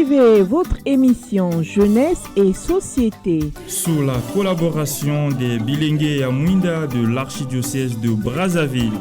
Suivez votre émission Jeunesse et Société sous la collaboration des Bilingué à Mouinda de l'archidiocèse de Brazzaville.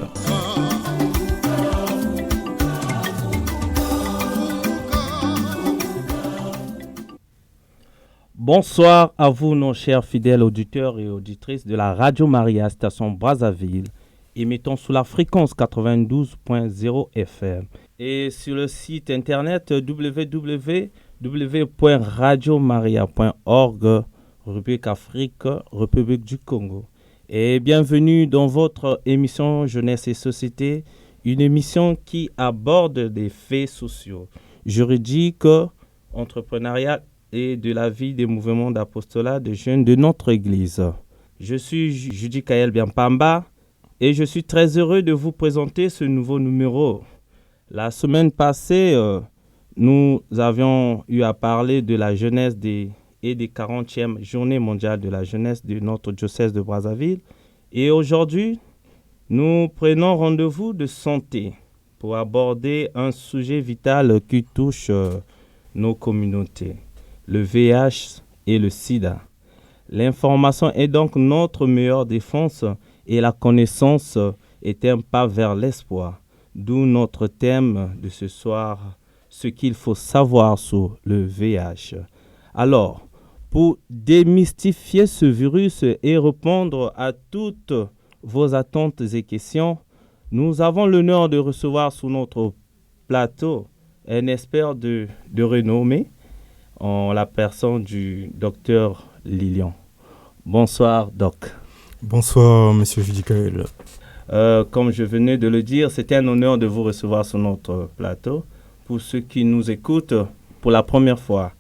Bonsoir à vous, nos chers fidèles auditeurs et auditrices de la Radio Maria Station Brazzaville, émettant sous la fréquence 92.0 FM et sur le site internet www.radiomaria.org, rubrique Afrique, République du Congo. Et bienvenue dans votre émission Jeunesse et Société, une émission qui aborde des faits sociaux, juridiques, entrepreneuriales et de la vie des mouvements d'apostolat de jeunes de notre Église. Je suis Judy Kael Biampamba et je suis très heureux de vous présenter ce nouveau numéro. La semaine passée, nous avions eu à parler de la jeunesse et des 40e Journées mondiales de la jeunesse de notre diocèse de Brazzaville. Et aujourd'hui, nous prenons rendez-vous de santé pour aborder un sujet vital qui touche nos communautés. Le VIH et le sida. L'information est donc notre meilleure défense et la connaissance est un pas vers l'espoir. D'où notre thème de ce soir, ce qu'il faut savoir sur le VIH. Alors, pour démystifier ce virus et répondre à toutes vos attentes et questions, nous avons l'honneur de recevoir sur notre plateau un expert de renommée, en la personne du docteur Lilian. Bonsoir, Doc. Bonsoir, monsieur Judicaël. Comme je venais de le dire, c'était un honneur de vous recevoir sur notre plateau. Pour ceux qui nous écoutent pour la première fois,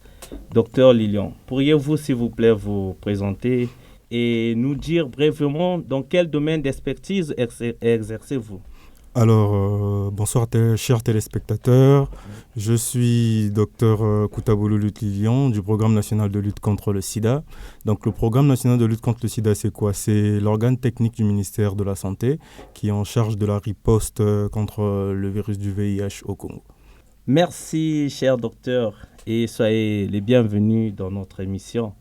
docteur Lilian, pourriez-vous, s'il vous plaît, vous présenter et nous dire brièvement dans quel domaine d'expertise exercez-vous? Alors, bonsoir chers téléspectateurs, je suis docteur Koutaboulou Lilian du Programme national de lutte contre le sida. Donc le Programme national de lutte contre le sida, c'est quoi? C'est l'organe technique du ministère de la Santé qui est en charge de la riposte contre le virus du VIH au Congo. Merci cher docteur et soyez les bienvenus dans notre émission.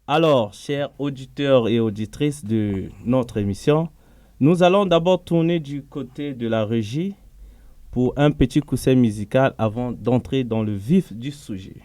Alors, chers auditeurs et auditrices de notre émission, nous allons d'abord tourner du côté de la régie pour un petit coussin musical avant d'entrer dans le vif du sujet.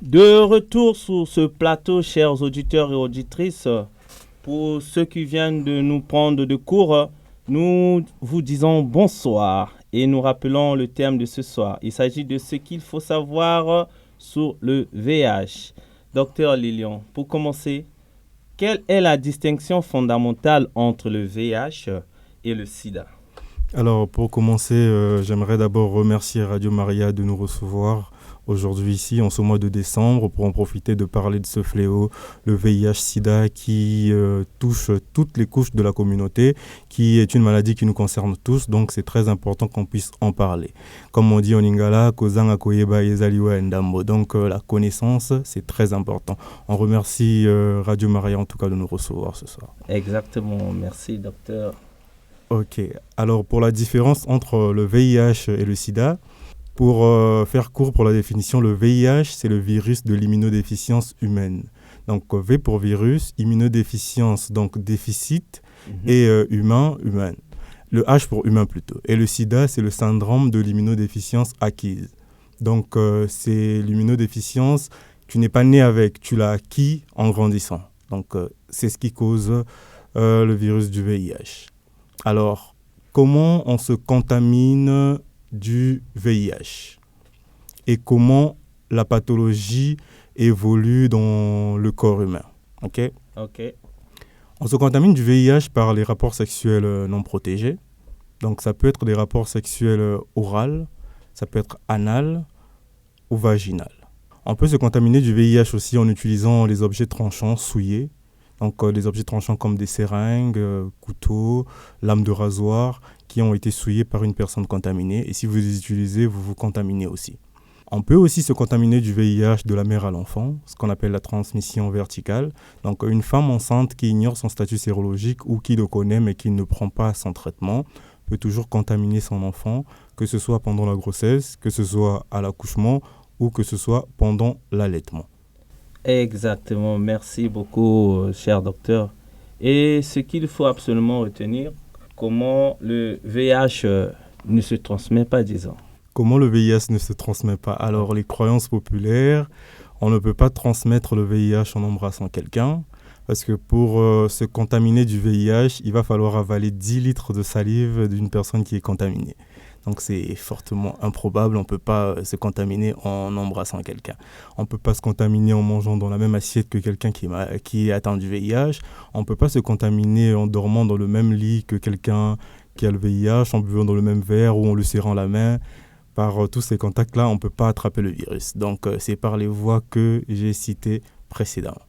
De retour sur ce plateau, chers auditeurs et auditrices, pour ceux qui viennent de nous prendre de court, nous vous disons bonsoir et nous rappelons le thème de ce soir. Il s'agit de ce qu'il faut savoir sur le VIH. Docteur Lilian, pour commencer, quelle est la distinction fondamentale entre le VIH et le sida? Alors, pour commencer, j'aimerais d'abord remercier Radio Maria de nous recevoir aujourd'hui ici, en ce mois de décembre, pour en profiter de parler de ce fléau, le VIH-Sida, qui touche toutes les couches de la communauté, qui est une maladie qui nous concerne tous, donc c'est très important qu'on puisse en parler. Comme on dit en Lingala, Kozanga Koyeba Yezaliwa Ndambo, donc la connaissance, c'est très important. On remercie Radio Maria en tout cas de nous recevoir ce soir. Exactement, merci docteur. Ok, alors pour la différence entre le VIH et le sida, pour faire court pour la définition, le VIH, c'est le virus de l'immunodéficience humaine. Donc V pour virus, immunodéficience, donc déficit, et humain. Le H pour humain plutôt. Et le sida, c'est le syndrome de l'immunodéficience acquise. Donc c'est l'immunodéficience, tu n'es pas né avec, tu l'as acquis en grandissant. Donc c'est ce qui cause le virus du VIH. Alors, comment on se contamine du VIH? et comment la pathologie évolue dans le corps humain. Ok. On se contamine du VIH par les rapports sexuels non protégés. Donc ça peut être des rapports sexuels oraux, ça peut être anal ou vaginal. On peut se contaminer du VIH aussi en utilisant les objets tranchants souillés. Donc des objets tranchants comme des seringues, couteaux, lames de rasoir qui ont été souillés par une personne contaminée. Et si vous les utilisez, vous vous contaminez aussi. On peut aussi se contaminer du VIH de la mère à l'enfant, ce qu'on appelle la transmission verticale. Donc une femme enceinte qui ignore son statut sérologique ou qui le connaît mais qui ne prend pas son traitement peut toujours contaminer son enfant, que ce soit pendant la grossesse, que ce soit à l'accouchement ou que ce soit pendant l'allaitement. Exactement, merci beaucoup, cher docteur. Et ce qu'il faut absolument retenir, comment le VIH ne se transmet pas, disons. Comment le VIH ne se transmet pas? Alors, les croyances populaires, on ne peut pas transmettre le VIH en embrassant quelqu'un, parce que pour se contaminer du VIH, il va falloir avaler 10 litres de salive d'une personne qui est contaminée. Donc c'est fortement improbable, on ne peut pas se contaminer en embrassant quelqu'un. On ne peut pas se contaminer en mangeant dans la même assiette que quelqu'un qui est atteint du VIH. On ne peut pas se contaminer en dormant dans le même lit que quelqu'un qui a le VIH, en buvant dans le même verre ou en le serrant la main. Par tous ces contacts-là, on ne peut pas attraper le virus. Donc c'est par les voies que j'ai citées précédemment.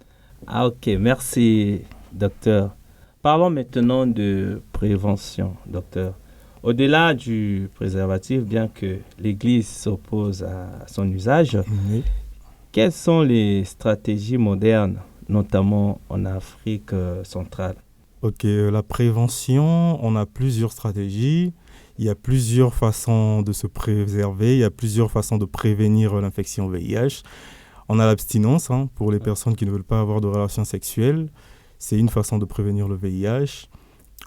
Ah ok, merci docteur. Parlons maintenant de prévention, docteur. Au-delà du préservatif, bien que l'Église s'oppose à son usage, quelles sont les stratégies modernes, notamment en Afrique centrale? Ok, la prévention, on a plusieurs stratégies. Il y a plusieurs façons de se préserver, il y a plusieurs façons de prévenir l'infection VIH. On a l'abstinence, pour les personnes qui ne veulent pas avoir de relations sexuelles. C'est une façon de prévenir le VIH.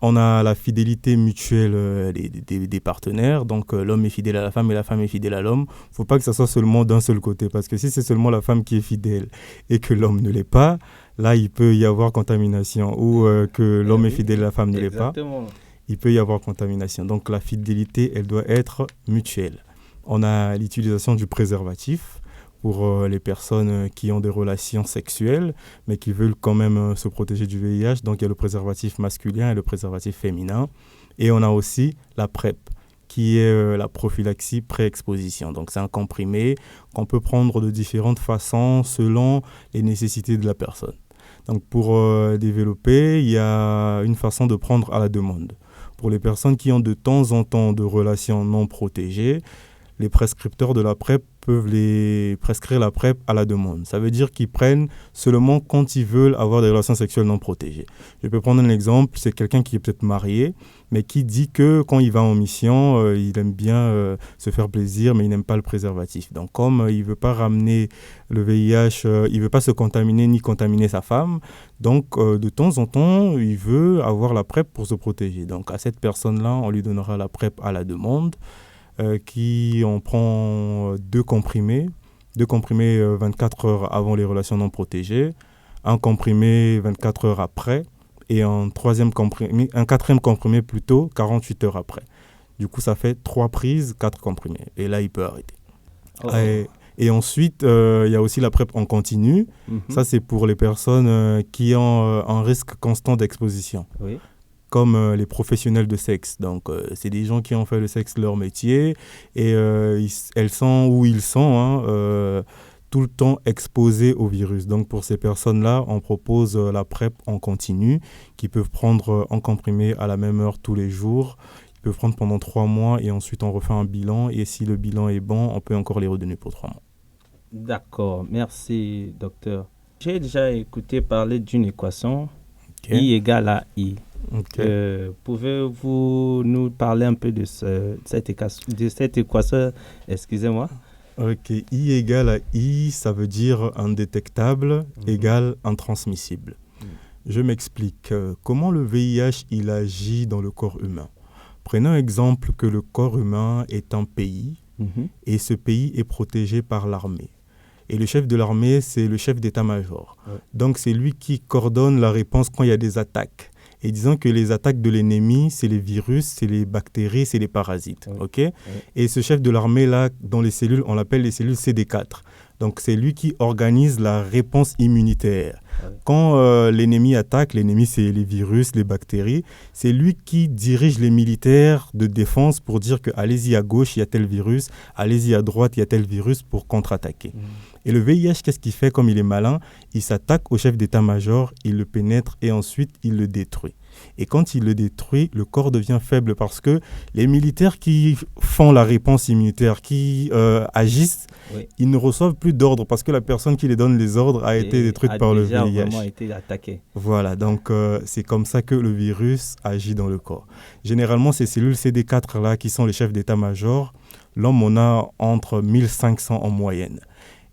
On a la fidélité mutuelle des partenaires. Donc, l'homme est fidèle à la femme et la femme est fidèle à l'homme. Il ne faut pas que ça soit seulement d'un seul côté. Parce que si c'est seulement la femme qui est fidèle et que l'homme ne l'est pas, là, il peut y avoir contamination. Ou que l'homme est fidèle et la femme ne l'est pas. Il peut y avoir contamination. Donc, la fidélité, elle doit être mutuelle. On a l'utilisation du préservatif pour les personnes qui ont des relations sexuelles, mais qui veulent quand même se protéger du VIH. Donc, il y a le préservatif masculin et le préservatif féminin. Et on a aussi la PrEP, qui est la prophylaxie pré-exposition. Donc, c'est un comprimé qu'on peut prendre de différentes façons selon les nécessités de la personne. Donc, pour développer, il y a une façon de prendre à la demande. Pour les personnes qui ont de temps en temps de relations non protégées, les prescripteurs de la PrEP peuvent les prescrire la PrEP à la demande. Ça veut dire qu'ils prennent seulement quand ils veulent avoir des relations sexuelles non protégées. Je peux prendre un exemple, c'est quelqu'un qui est peut-être marié, mais qui dit que quand il va en mission, il aime bien se faire plaisir, mais il n'aime pas le préservatif. Donc comme il ne veut pas ramener le VIH, il ne veut pas se contaminer ni contaminer sa femme, donc de temps en temps, il veut avoir la PrEP pour se protéger. Donc à cette personne-là, on lui donnera la PrEP à la demande. Qui en prend deux comprimés 24 heures avant les relations non protégées, un comprimé 24 heures après et un quatrième comprimé plutôt 48 heures après. Du coup, ça fait 3 prises, 4 comprimés. Et là, il peut arrêter. Et ensuite, il y a aussi la PrEP en continu. Ça, c'est pour les personnes qui ont un risque constant d'exposition. Oui. Comme les professionnels de sexe. Donc, c'est des gens qui ont fait le sexe leur métier et elles sont où ils sont tout le temps exposés au virus. Donc, pour ces personnes-là, on propose la PrEP en continu qu'ils peuvent prendre en comprimé à la même heure tous les jours. Ils peuvent prendre pendant 3 mois et ensuite on refait un bilan. Et si le bilan est bon, on peut encore les redonner pour 3 mois. D'accord. Merci, docteur. J'ai déjà écouté parler d'une équation I égale à I. Okay. Pouvez-vous nous parler un peu de cette équation? Excusez-moi. Ok, I égale à I, ça veut dire indétectable égale intransmissible. Je m'explique. Comment le VIH il agit dans le corps humain? Prenons exemple que le corps humain est un pays et ce pays est protégé par l'armée. Et le chef de l'armée, c'est le chef d'état-major. Ouais. Donc, c'est lui qui coordonne la réponse quand il y a des attaques. Et disons que les attaques de l'ennemi, c'est les virus, c'est les bactéries, c'est les parasites. Oui. Okay? Et ce chef de l'armée, là, dans les cellules, on l'appelle les cellules CD4. Donc, c'est lui qui organise la réponse immunitaire. Quand l'ennemi attaque, l'ennemi, c'est les virus, les bactéries, c'est lui qui dirige les militaires de défense pour dire que allez-y à gauche, il y a tel virus, allez-y à droite, il y a tel virus pour contre-attaquer. Et le VIH, qu'est-ce qu'il fait comme il est malin? Il s'attaque au chef d'état-major, il le pénètre et ensuite il le détruit. Et quand il le détruit, le corps devient faible parce que les militaires qui font la réponse immunitaire, qui agissent, ils ne reçoivent plus d'ordre parce que la personne qui les donne les ordres a été détruite par le VIH. A vraiment été attaquée. Voilà, donc c'est comme ça que le virus agit dans le corps. Généralement, ces cellules CD4-là qui sont les chefs d'état-major, l'homme en a entre 1500 en moyenne.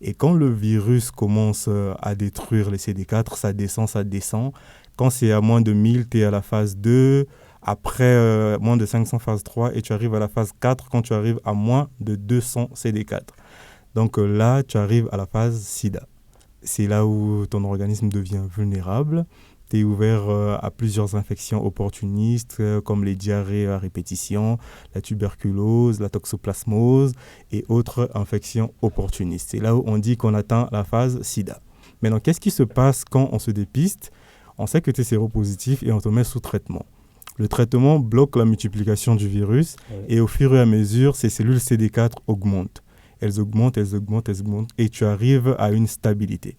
Et quand le virus commence à détruire les CD4, ça descend. Quand c'est à moins de 1000, tu es à la phase 2. Après, moins de 500, phase 3. Et tu arrives à la phase 4 quand tu arrives à moins de 200 CD4. Donc là, tu arrives à la phase SIDA. C'est là où ton organisme devient vulnérable. Tu es ouvert à plusieurs infections opportunistes comme les diarrhées à répétition, la tuberculose, la toxoplasmose et autres infections opportunistes. C'est là où on dit qu'on atteint la phase SIDA. Maintenant, qu'est-ce qui se passe quand on se dépiste? On sait que tu es séropositif et on te met sous traitement. Le traitement bloque la multiplication du virus et au fur et à mesure, ces cellules CD4 augmentent. Elles augmentent et tu arrives à une stabilité.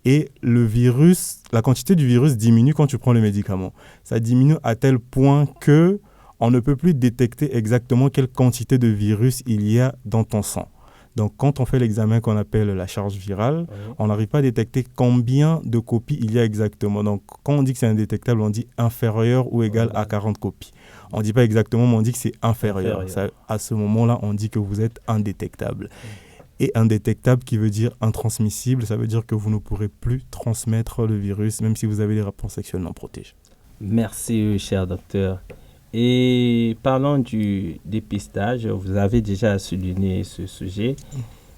Et le virus, la quantité du virus diminue quand tu prends le médicament. Ça diminue à tel point que on ne peut plus détecter exactement quelle quantité de virus il y a dans ton sang. Donc, quand on fait l'examen qu'on appelle la charge virale, on n'arrive pas à détecter combien de copies il y a exactement. Donc, quand on dit que c'est indétectable, on dit inférieur ou égal à 40 copies. On ne dit pas exactement, mais on dit que c'est inférieur. Ça, à ce moment-là, on dit que vous êtes indétectable. Et indétectable qui veut dire intransmissible, ça veut dire que vous ne pourrez plus transmettre le virus, même si vous avez des rapports sexuels non protégés. Merci, cher docteur. Et parlons du dépistage, vous avez déjà souligné ce sujet.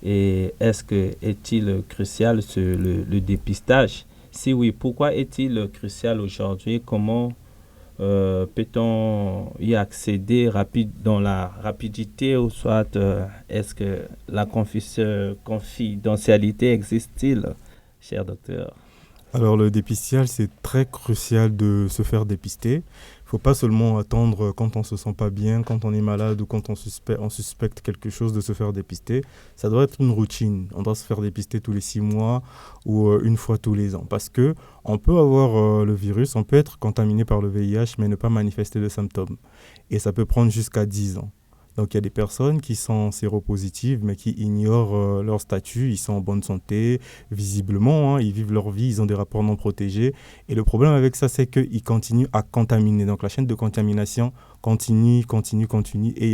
Et est-il crucial le dépistage? Si oui, pourquoi est-il crucial aujourd'hui? Comment peut-on y accéder dans la rapidité ou soit est-ce que la confidentialité existe-t-il, cher docteur? Alors le dépistage, c'est très crucial de se faire dépister. Il ne faut pas seulement attendre quand on ne se sent pas bien, quand on est malade ou quand on suspecte quelque chose de se faire dépister. Ça doit être une routine. On doit se faire dépister tous les 6 mois ou une fois tous les ans. Parce qu'on peut avoir le virus, on peut être contaminé par le VIH mais ne pas manifester de symptômes. Et ça peut prendre jusqu'à 10 ans. Donc, il y a des personnes qui sont séropositives, mais qui ignorent leur statut. Ils sont en bonne santé, visiblement. Ils vivent leur vie, ils ont des rapports non protégés. Et le problème avec ça, c'est qu'ils continuent à contaminer. Donc, la chaîne de contamination continue. Et il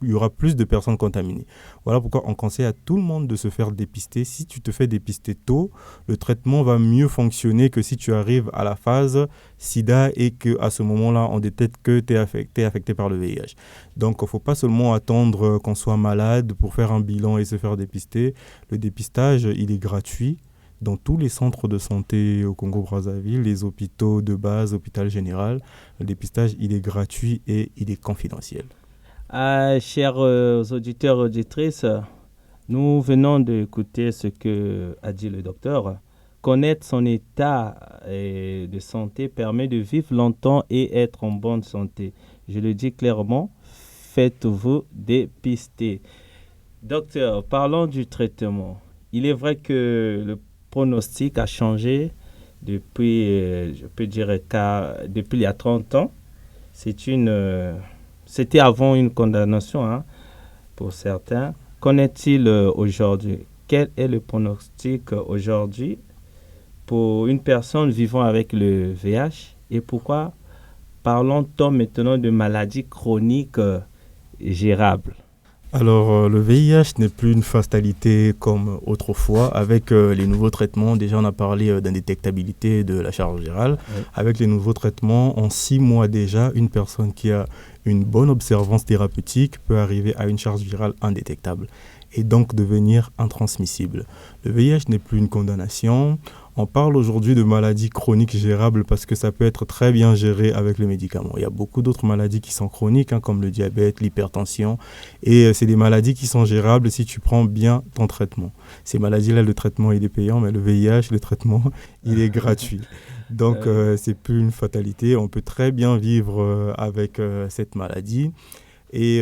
y aura plus de personnes contaminées. Voilà pourquoi on conseille à tout le monde de se faire dépister. Si tu te fais dépister tôt, le traitement va mieux fonctionner que si tu arrives à la phase SIDA et qu'à ce moment-là, on détecte que tu es affecté par le VIH. Donc, il ne faut pas seulement attendre qu'on soit malade pour faire un bilan et se faire dépister. Le dépistage, il est gratuit dans tous les centres de santé au Congo-Brazzaville, les hôpitaux de base, hôpital général. Le dépistage, il est gratuit et il est confidentiel. Chers auditeurs et auditrices, nous venons d'écouter ce que a dit le docteur. Connaître son état de santé permet de vivre longtemps et être en bonne santé. Je le dis clairement, faites-vous dépister. Docteur, parlons du traitement. Il est vrai que le pronostic a changé depuis, je peux dire, depuis il y a 30 ans. C'était avant une condamnation pour certains. Qu'en est-il aujourd'hui? Quel est le pronostic aujourd'hui pour une personne vivant avec le VIH? Et pourquoi parlons-nous maintenant de maladies chroniques gérables? Alors, le VIH n'est plus une fatalité comme autrefois. Avec les nouveaux traitements, déjà on a parlé d'indétectabilité de la charge virale. Oui. Avec les nouveaux traitements, en 6 mois déjà, une personne qui a une bonne observance thérapeutique peut arriver à une charge virale indétectable et donc devenir intransmissible. Le VIH n'est plus une condamnation. On parle aujourd'hui de maladies chroniques gérables parce que ça peut être très bien géré avec les médicaments. Il y a beaucoup d'autres maladies qui sont chroniques, comme le diabète, l'hypertension. Et c'est des maladies qui sont gérables si tu prends bien ton traitement. Ces maladies-là, le traitement, il est payant, mais le VIH, le traitement, il est gratuit. Donc, c'est plus une fatalité. On peut très bien vivre avec cette maladie et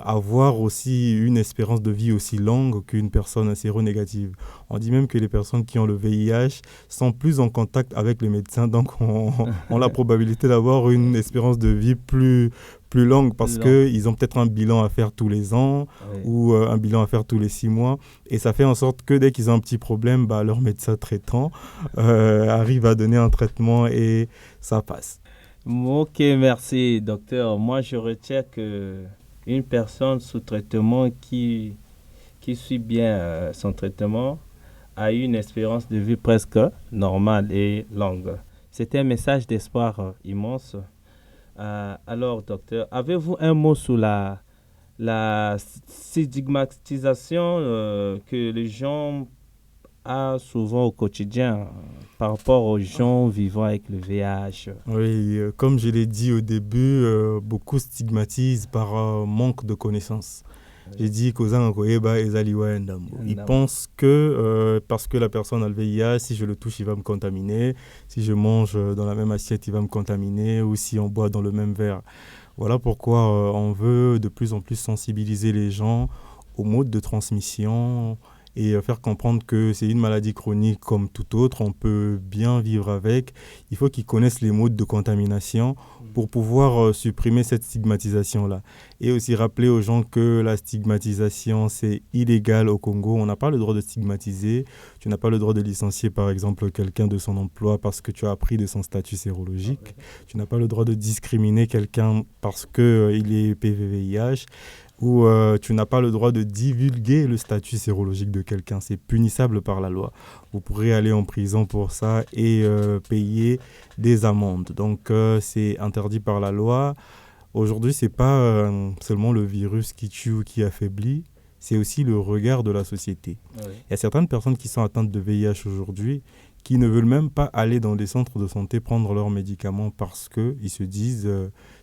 avoir aussi une espérance de vie aussi longue qu'une personne séronégative. On dit même que les personnes qui ont le VIH sont plus en contact avec les médecins, donc ont la probabilité d'avoir une espérance de vie plus longue parce qu'ils ont peut-être un bilan à faire tous les ans ou un bilan à faire tous les 6 mois. Et ça fait en sorte que dès qu'ils ont un petit problème, leur médecin traitant arrive à donner un traitement et ça passe. Ok, merci, docteur. Moi, je retiens qu'une personne sous traitement qui suit bien son traitement a une espérance de vie presque normale et longue. C'était un message d'espoir immense. Alors, docteur, avez-vous un mot sur la stigmatisation que les gens ont souvent au quotidien par rapport aux gens vivant avec le VIH? Oui, comme je l'ai dit au début, beaucoup stigmatisent par manque de connaissances. J'ai dit ils pensent que parce que la personne a le VIH, si je le touche, il va me contaminer. Si je mange dans la même assiette, il va me contaminer. Ou si on boit dans le même verre. Voilà pourquoi on veut de plus en plus sensibiliser les gens aux modes de transmission et faire comprendre que c'est une maladie chronique comme toute autre. On peut bien vivre avec. Il faut qu'ils connaissent les modes de contamination pour pouvoir supprimer cette stigmatisation-là. Et aussi rappeler aux gens que la stigmatisation, c'est illégal au Congo. On n'a pas le droit de stigmatiser. Tu n'as pas le droit de licencier, par exemple, quelqu'un de son emploi parce que tu as appris de son statut sérologique. Tu n'as pas le droit de discriminer quelqu'un parce qu'il est PVVIH. Ou tu n'as pas le droit de divulguer le statut sérologique de quelqu'un. C'est punissable par la loi. Vous pourrez aller en prison pour ça et payer des amendes. Donc, c'est interdit par la loi. Aujourd'hui, ce n'est pas seulement le virus qui tue ou qui affaiblit, c'est aussi le regard de la société. Oui. Il y a certaines personnes qui sont atteintes de VIH aujourd'hui qui ne veulent même pas aller dans les centres de santé prendre leurs médicaments parce qu'ils se disent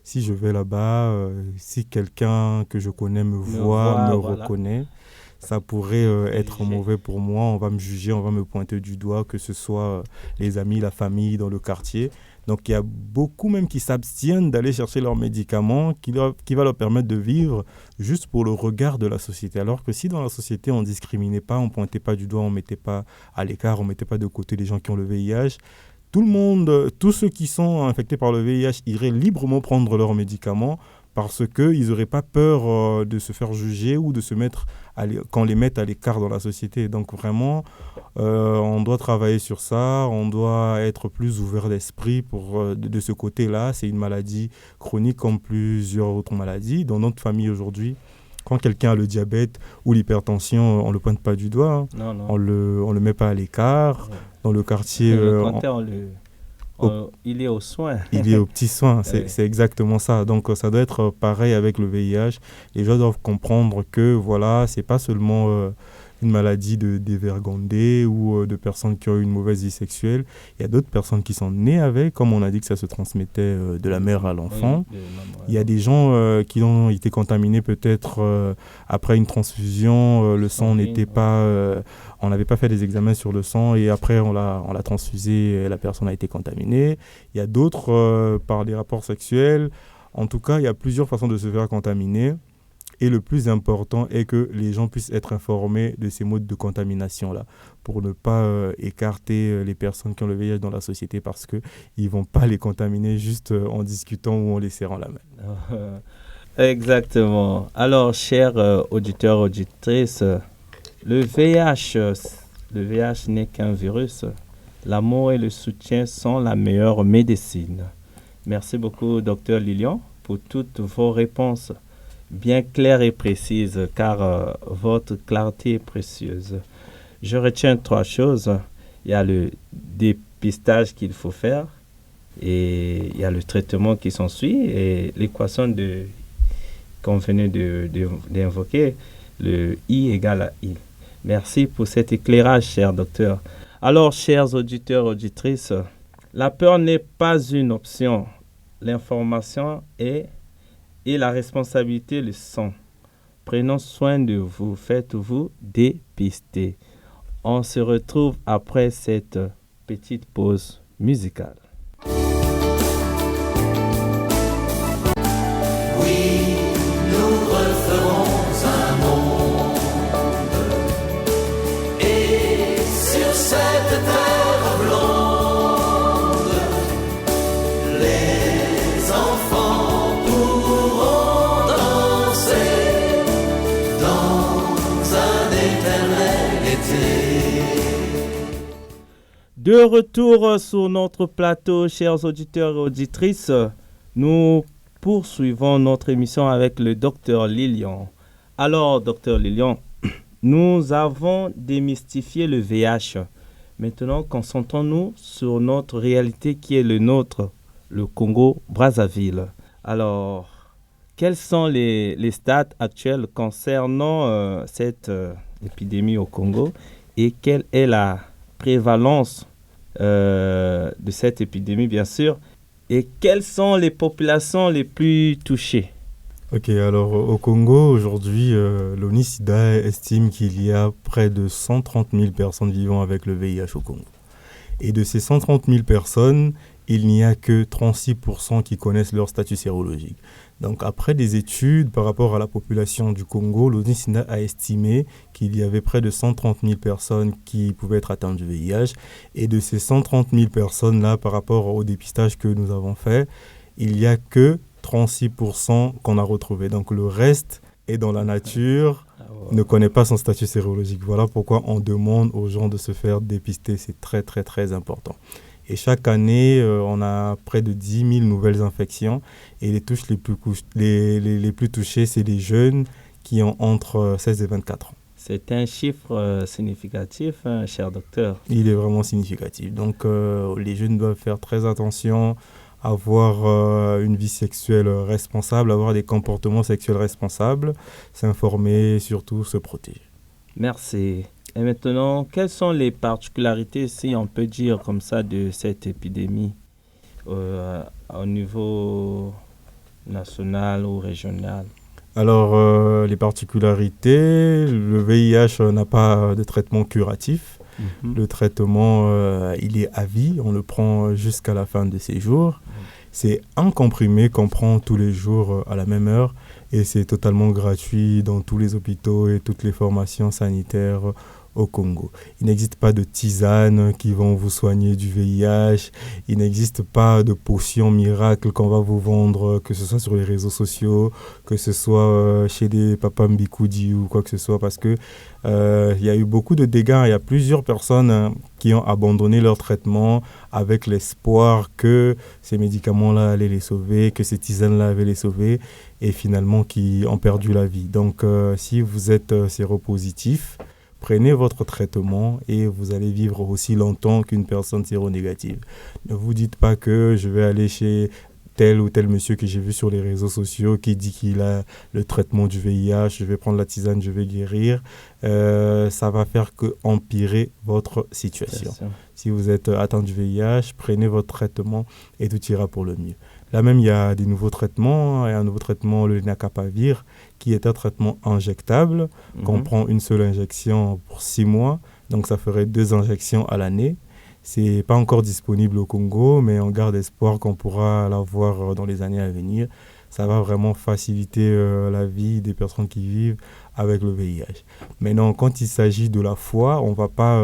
si je vais là-bas, si quelqu'un que je connais me voit, me reconnaît, ça pourrait être mauvais pour moi, on va me juger, on va me pointer du doigt, que ce soit les amis, la famille, dans le quartier. Donc il y a beaucoup même qui s'abstiennent d'aller chercher leurs médicaments qui va leur permettre de vivre juste pour le regard de la société. Alors que si dans la société on ne discriminait pas, on ne pointait pas du doigt, on ne mettait pas à l'écart, on ne mettait pas de côté les gens qui ont le VIH, tout le monde, tous ceux qui sont infectés par le VIH iraient librement prendre leurs médicaments parce qu'ils n'auraient pas peur de se faire juger ou de se mettre qu'on les mette à l'écart dans la société. Donc vraiment, on doit travailler sur ça, on doit être plus ouvert d'esprit de ce côté-là. C'est une maladie chronique comme plusieurs autres maladies. Dans notre famille aujourd'hui, quand quelqu'un a le diabète ou l'hypertension, on ne le pointe pas du doigt. Hein. Non. On le met pas à l'écart. Ouais. Dans le quartier... il est aux soins. Il est aux petits soins, c'est exactement ça. Donc ça doit être pareil avec le VIH. Les gens doivent comprendre que voilà, c'est pas seulement une maladie de dévergondés ou de personnes qui ont eu une mauvaise vie sexuelle. Il y a d'autres personnes qui sont nées avec, comme on a dit que ça se transmettait de la mère à l'enfant. Oui, il y a des gens qui ont été contaminés peut-être après une transfusion, le sang n'était pas... on n'avait pas fait des examens sur le sang et après on l'a transfusé et la personne a été contaminée. Il y a d'autres par des rapports sexuels. En tout cas, il y a plusieurs façons de se faire contaminer. Et le plus important est que les gens puissent être informés de ces modes de contamination-là pour ne pas écarter les personnes qui ont le VIH dans la société parce qu'ils ne vont pas les contaminer juste en discutant ou en les serrant la main. Exactement. Alors, chers auditeurs, auditrices, le VIH n'est qu'un virus. L'amour et le soutien sont la meilleure médecine. Merci beaucoup, Dr Lilian, pour toutes vos réponses bien claires et précises, car votre clarté est précieuse. Je retiens 3 choses. Il y a le dépistage qu'il faut faire, et il y a le traitement qui s'ensuit, et l'équation qu'on venait d'invoquer, le I égale à I. Merci pour cet éclairage, cher docteur. Alors, chers auditeurs, auditrices, la peur n'est pas une option. L'information est et la responsabilité le sont. Prenons soin de vous, faites-vous dépister. On se retrouve après cette petite pause musicale. De retour sur notre plateau, chers auditeurs et auditrices, nous poursuivons notre émission avec le docteur Lilian. Alors, docteur Lilian, nous avons démystifié le VIH. Maintenant, concentrons-nous sur notre réalité qui est le nôtre, le Congo-Brazzaville. Alors, quels sont les stats actuels concernant cette épidémie au Congo et quelle est la prévalence de cette épidémie, bien sûr, et quelles sont les populations les plus touchées? Ok, alors au Congo, aujourd'hui, l'ONU-SIDA estime qu'il y a près de 130 000 personnes vivant avec le VIH au Congo. Et de ces 130 000 personnes, il n'y a que 36% qui connaissent leur statut sérologique. Donc après des études par rapport à la population du Congo, l'ONU-SIDA a estimé qu'il y avait près de 130 000 personnes qui pouvaient être atteintes du VIH. Et de ces 130 000 personnes-là, par rapport au dépistage que nous avons fait, il n'y a que 36% qu'on a retrouvé. Donc le reste est dans la nature, ne connaît pas son statut sérologique. Voilà pourquoi on demande aux gens de se faire dépister. C'est très, très, très important. Et chaque année, on a près de 10 000 nouvelles infections. Et les touches les plus touchées, c'est les jeunes qui ont entre 16 et 24 ans. C'est un chiffre significatif, hein, cher docteur. Il est vraiment significatif. Donc, les jeunes doivent faire très attention, avoir une vie sexuelle responsable, avoir des comportements sexuels responsables, s'informer, surtout se protéger. Merci. Et maintenant, quelles sont les particularités, si on peut dire comme ça, de cette épidémie au niveau national ou régional? Alors, les particularités, le VIH n'a pas de traitement curatif. Le traitement, il est à vie, on le prend jusqu'à la fin de ses jours. C'est un comprimé qu'on prend tous les jours à la même heure et c'est totalement gratuit dans tous les hôpitaux et toutes les formations sanitaires au Congo. Il n'existe pas de tisanes qui vont vous soigner du VIH. Il n'existe pas de potions miracles qu'on va vous vendre, que ce soit sur les réseaux sociaux, que ce soit chez des papas mbikoudi ou quoi que ce soit, parce que il y a eu beaucoup de dégâts. Il y a plusieurs personnes qui ont abandonné leur traitement avec l'espoir que ces médicaments-là allaient les sauver, que ces tisanes-là allaient les sauver, et finalement qui ont perdu la vie. Donc, si vous êtes séropositif, prenez votre traitement et vous allez vivre aussi longtemps qu'une personne séronégative. Ne vous dites pas que je vais aller chez tel ou tel monsieur que j'ai vu sur les réseaux sociaux qui dit qu'il a le traitement du VIH, je vais prendre la tisane, je vais guérir. Ça va faire qu'empirer votre situation. Si vous êtes atteint du VIH, prenez votre traitement et tout ira pour le mieux. Là même, il y a des nouveaux traitements. Il y a un nouveau traitement, le Lenacapavir, qui est un traitement injectable, qu'on prend une seule injection pour 6 mois. Donc, ça ferait 2 injections à l'année. Ce n'est pas encore disponible au Congo, mais on garde espoir qu'on pourra l'avoir dans les années à venir. Ça va vraiment faciliter la vie des personnes qui vivent avec le VIH. Maintenant, quand il s'agit de la foi, on ne va pas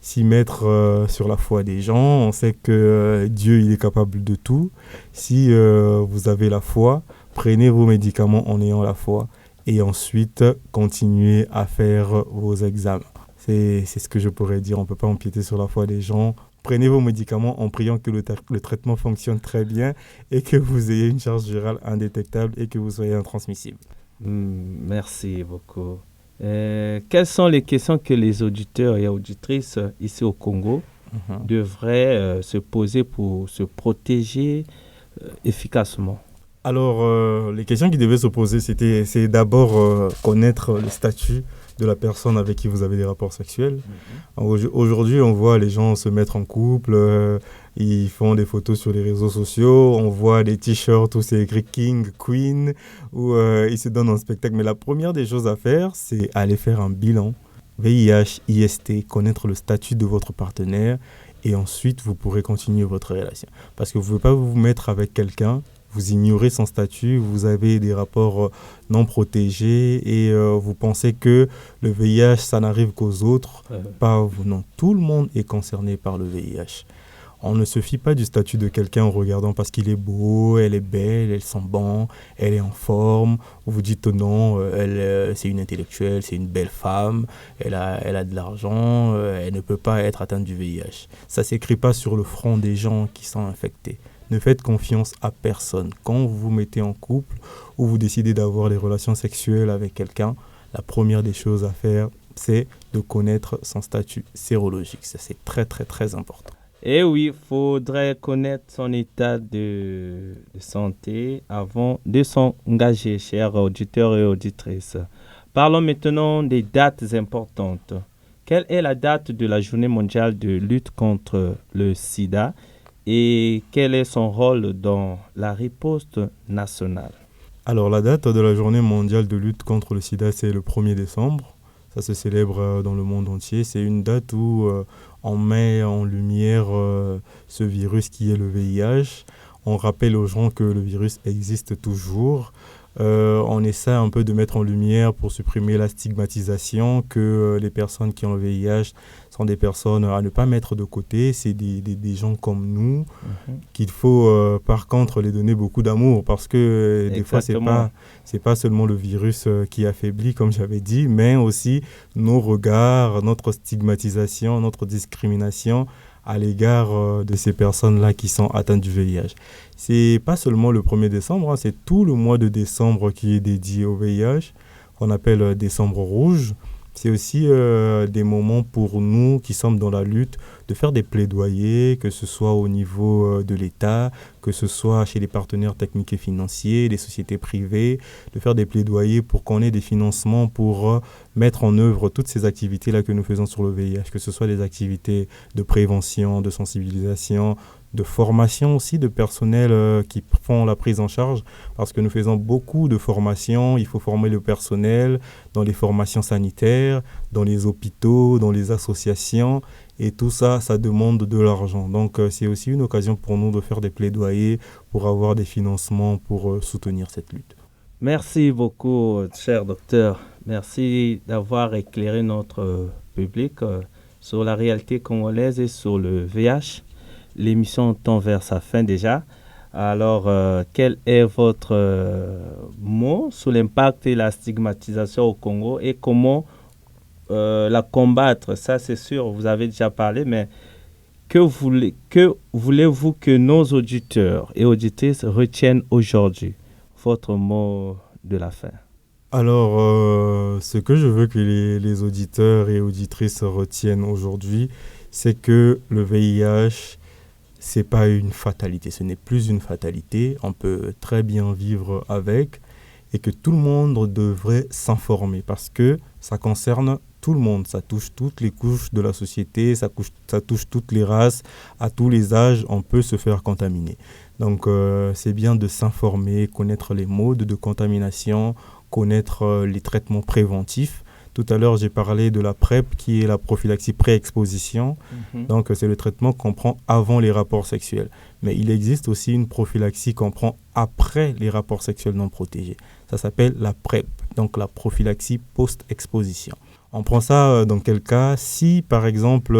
s'y mettre sur la foi des gens. On sait que Dieu, il est capable de tout. Si vous avez la foi, prenez vos médicaments en ayant la foi et ensuite continuez à faire vos examens. C'est ce que je pourrais dire. On ne peut pas empiéter sur la foi des gens. Prenez vos médicaments en priant que le traitement fonctionne très bien et que vous ayez une charge virale indétectable et que vous soyez intransmissible. Merci beaucoup. Quelles sont les questions que les auditeurs et auditrices ici au Congo devraient se poser pour se protéger efficacement? Alors, les questions qui devaient se poser, c'est d'abord connaître le statut de la personne avec qui vous avez des rapports sexuels. Aujourd'hui, on voit les gens se mettre en couple, ils font des photos sur les réseaux sociaux, on voit des t-shirts où c'est écrit King, Queen, où ils se donnent en spectacle. Mais la première des choses à faire, c'est aller faire un bilan VIH, IST, connaître le statut de votre partenaire et ensuite vous pourrez continuer votre relation. Parce que vous ne pouvez pas vous mettre avec quelqu'un, vous ignorez son statut, vous avez des rapports non protégés et vous pensez que le VIH, ça n'arrive qu'aux autres, pas à vous. Non, tout le monde est concerné par le VIH. On ne se fie pas du statut de quelqu'un en regardant parce qu'il est beau, elle est belle, elle sent bon, elle est en forme. Vous vous dites non, c'est une intellectuelle, c'est une belle femme, elle a de l'argent, elle ne peut pas être atteinte du VIH. Ça ne s'écrit pas sur le front des gens qui sont infectés. Ne faites confiance à personne. Quand vous vous mettez en couple ou vous décidez d'avoir des relations sexuelles avec quelqu'un, la première des choses à faire, c'est de connaître son statut sérologique. Ça, c'est très, très, très important. Et oui, il faudrait connaître son état de santé avant de s'engager, chers auditeurs et auditrices. Parlons maintenant des dates importantes. Quelle est la date de la Journée mondiale de lutte contre le sida et quel est son rôle dans la riposte nationale? Alors, la date de la Journée mondiale de lutte contre le sida, c'est le 1er décembre. Ça se célèbre dans le monde entier. C'est une date où on met en lumière ce virus qui est le VIH. On rappelle aux gens que le virus existe toujours. On essaie un peu de mettre en lumière pour supprimer la stigmatisation que les personnes qui ont le VIH sont des personnes à ne pas mettre de côté. C'est des gens comme nous qu'il faut par contre les donner beaucoup d'amour parce que des fois c'est pas seulement le virus qui affaiblit comme j'avais dit, mais aussi nos regards, notre stigmatisation, notre discrimination à l'égard de ces personnes-là qui sont atteintes du VIH. C'est pas seulement le 1er décembre, c'est tout le mois de décembre qui est dédié au VIH, qu'on appelle décembre rouge. C'est aussi des moments pour nous qui sommes dans la lutte de faire des plaidoyers, que ce soit au niveau de l'État, que ce soit chez les partenaires techniques et financiers, les sociétés privées, de faire des plaidoyers pour qu'on ait des financements pour mettre en œuvre toutes ces activités-là que nous faisons sur le VIH, que ce soit des activités de prévention, de sensibilisation, de formation aussi de personnel qui font la prise en charge parce que nous faisons beaucoup de formations. Il faut former le personnel dans les formations sanitaires, dans les hôpitaux, dans les associations et tout ça, ça demande de l'argent. Donc c'est aussi une occasion pour nous de faire des plaidoyers pour avoir des financements pour soutenir cette lutte. Merci beaucoup, cher docteur. Merci d'avoir éclairé notre public sur la réalité congolaise et sur le VIH. L'émission tend vers sa fin déjà. Alors, quel est votre mot sur l'impact et la stigmatisation au Congo et comment la combattre? Ça, c'est sûr, vous avez déjà parlé, mais que voulez-vous que nos auditeurs et auditrices retiennent aujourd'hui? Votre mot de la fin. Alors, ce que je veux que les auditeurs et auditrices retiennent aujourd'hui, c'est que le VIH, c'est pas une fatalité, ce n'est plus une fatalité, on peut très bien vivre avec et que tout le monde devrait s'informer parce que ça concerne tout le monde, ça touche toutes les couches de la société, ça touche toutes les races, à tous les âges, on peut se faire contaminer. Donc c'est bien de s'informer, connaître les modes de contamination, connaître les traitements préventifs. Tout à l'heure, j'ai parlé de la PrEP, qui est la prophylaxie pré-exposition. Donc, c'est le traitement qu'on prend avant les rapports sexuels. Mais il existe aussi une prophylaxie qu'on prend après les rapports sexuels non protégés. Ça s'appelle la PrEP, donc la prophylaxie post-exposition. On prend ça dans quel cas? Si, par exemple,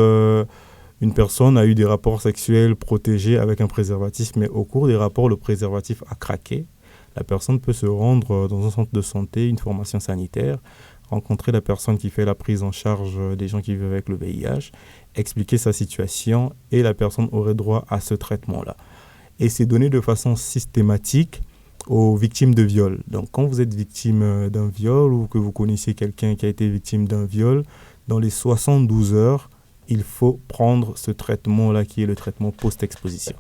une personne a eu des rapports sexuels protégés avec un préservatif, mais au cours des rapports, le préservatif a craqué, la personne peut se rendre dans un centre de santé, une formation sanitaire, rencontrer la personne qui fait la prise en charge des gens qui vivent avec le VIH, expliquer sa situation et la personne aurait droit à ce traitement-là. Et c'est donné de façon systématique aux victimes de viol. Donc quand vous êtes victime d'un viol ou que vous connaissez quelqu'un qui a été victime d'un viol, dans les 72 heures, il faut prendre ce traitement-là qui est le traitement post-exposition.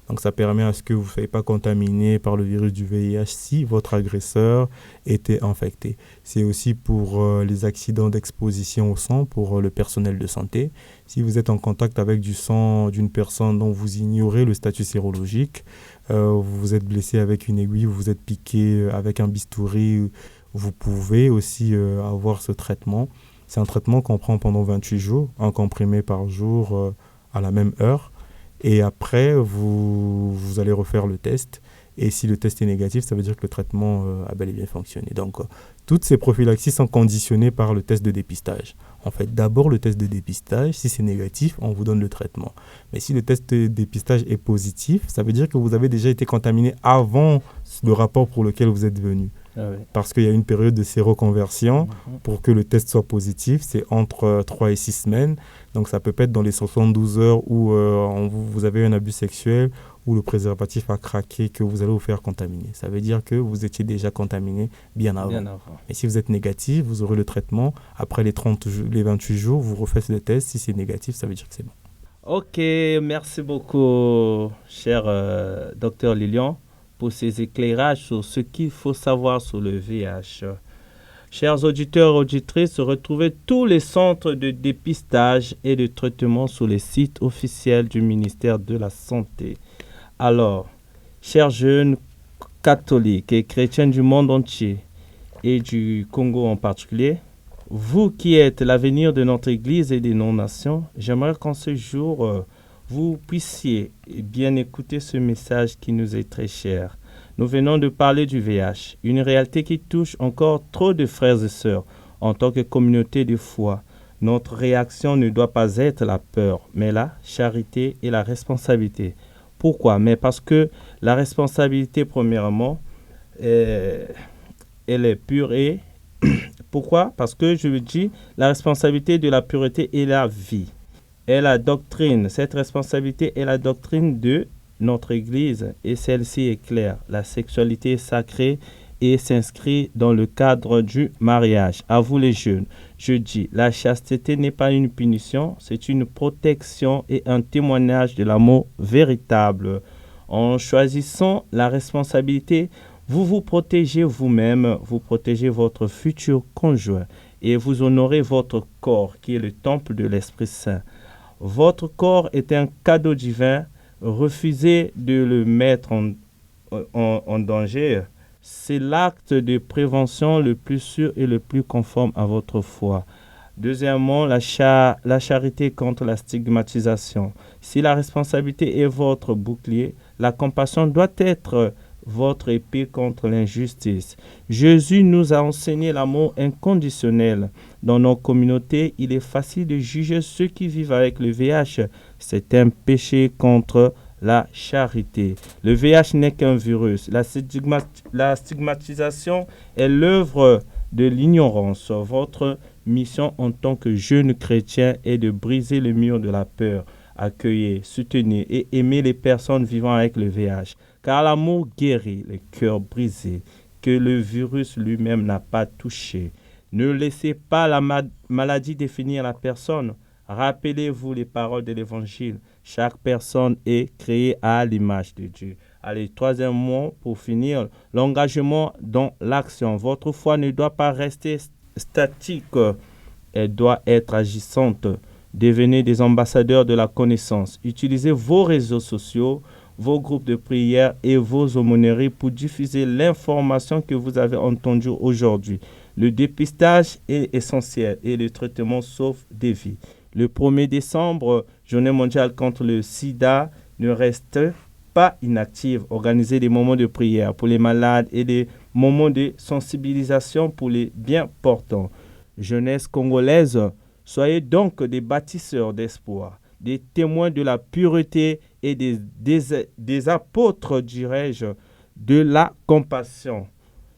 Donc ça permet à ce que vous ne soyez pas contaminé par le virus du VIH si votre agresseur était infecté. C'est aussi pour les accidents d'exposition au sang, pour le personnel de santé. Si vous êtes en contact avec du sang d'une personne dont vous ignorez le statut sérologique, vous êtes blessé avec une aiguille, vous êtes piqué avec un bistouri, vous pouvez aussi avoir ce traitement. C'est un traitement qu'on prend pendant 28 jours, un comprimé par jour à la même heure. Et après, vous allez refaire le test. Et si le test est négatif, ça veut dire que le traitement a bel et bien fonctionné. Donc, toutes ces prophylaxies sont conditionnées par le test de dépistage. En fait, d'abord le test de dépistage. Si c'est négatif, on vous donne le traitement. Mais si le test de dépistage est positif, ça veut dire que vous avez déjà été contaminé avant le rapport pour lequel vous êtes venu. Ah oui. Parce qu'il y a une période de séroconversion pour que le test soit positif. C'est entre 3 et 6 semaines. Donc, ça peut être dans les 72 heures où vous avez un abus sexuel, où le préservatif a craqué, que vous allez vous faire contaminer. Ça veut dire que vous étiez déjà contaminé bien avant. Et si vous êtes négatif, vous aurez le traitement. Après les 28 jours, vous refaites le test. Si c'est négatif, ça veut dire que c'est bon. Ok, merci beaucoup, cher docteur Lilian, pour ces éclairages sur ce qu'il faut savoir sur le VIH. Chers auditeurs et auditrices, retrouvez tous les centres de dépistage et de traitement sur les sites officiels du ministère de la Santé. Alors, chers jeunes catholiques et chrétiens du monde entier et du Congo en particulier, vous qui êtes l'avenir de notre Église et des non-nations, j'aimerais qu'en ce jour, vous puissiez bien écouter ce message qui nous est très cher. Nous venons de parler du VIH, une réalité qui touche encore trop de frères et sœurs. En tant que communauté de foi, notre réaction ne doit pas être la peur, mais la charité et la responsabilité. Pourquoi? Mais parce que la responsabilité, premièrement, elle est pure et... Pourquoi? Parce que je le dis, la responsabilité de la pureté est la vie. Et la doctrine, cette responsabilité est la doctrine de notre Église et celle-ci est claire. La sexualité est sacrée et s'inscrit dans le cadre du mariage. À vous les jeunes, je dis, la chasteté n'est pas une punition, c'est une protection et un témoignage de l'amour véritable. En choisissant la responsabilité, vous vous protégez vous-même, vous protégez votre futur conjoint et vous honorez votre corps qui est le temple de l'Esprit Saint. Votre corps est un cadeau divin. Refusez de le mettre en danger. C'est l'acte de prévention le plus sûr et le plus conforme à votre foi. Deuxièmement, la charité contre la stigmatisation. Si la responsabilité est votre bouclier, la compassion doit être votre épée contre l'injustice. Jésus nous a enseigné l'amour inconditionnel. Dans nos communautés, il est facile de juger ceux qui vivent avec le VIH. C'est un péché contre la charité. Le VIH n'est qu'un virus. La stigmatisation est l'œuvre de l'ignorance. Votre mission en tant que jeune chrétien est de briser le mur de la peur, accueillir, soutenir et aimer les personnes vivant avec le VIH. Car l'amour guérit les cœurs brisés que le virus lui-même n'a pas touché. Ne laissez pas la maladie définir la personne. Rappelez-vous les paroles de l'Évangile. Chaque personne est créée à l'image de Dieu. Allez, troisième mot pour finir, l'engagement dans l'action. Votre foi ne doit pas rester statique, elle doit être agissante. Devenez des ambassadeurs de la connaissance. Utilisez vos réseaux sociaux, vos groupes de prière et vos aumôneries pour diffuser l'information que vous avez entendue aujourd'hui. Le dépistage est essentiel et le traitement sauve des vies. Le 1er décembre, Journée mondiale contre le sida, ne reste pas inactive. Organisez des moments de prière pour les malades et des moments de sensibilisation pour les bien portants. Jeunesse congolaise, soyez donc des bâtisseurs d'espoir, des témoins de la pureté et des apôtres, dirais-je, de la compassion.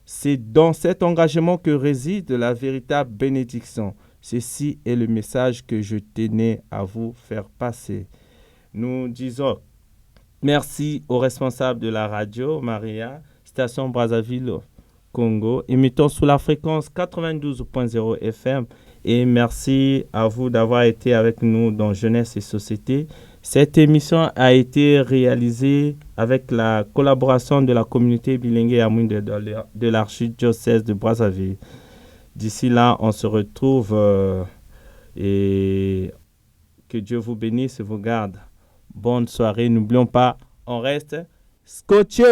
C'est dans cet engagement que réside la véritable bénédiction. Ceci est le message que je tenais à vous faire passer. Nous disons merci aux responsables de la radio, Maria, station Brazzaville, Congo, émettant sous la fréquence 92.0 FM et merci à vous d'avoir été avec nous dans Jeunesse et Société. Cette émission a été réalisée avec la collaboration de la communauté bilingue à Mouinda de l'archidiocèse de Brazzaville. D'ici là, on se retrouve et que Dieu vous bénisse et vous garde. Bonne soirée. N'oublions pas, on reste scotché.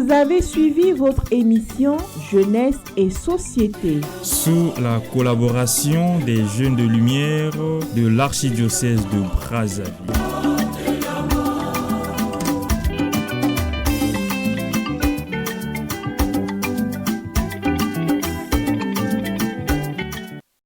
Vous avez suivi votre émission Jeunesse et Société sous la collaboration des Jeunes de Lumière de l'archidiocèse de Brazzaville.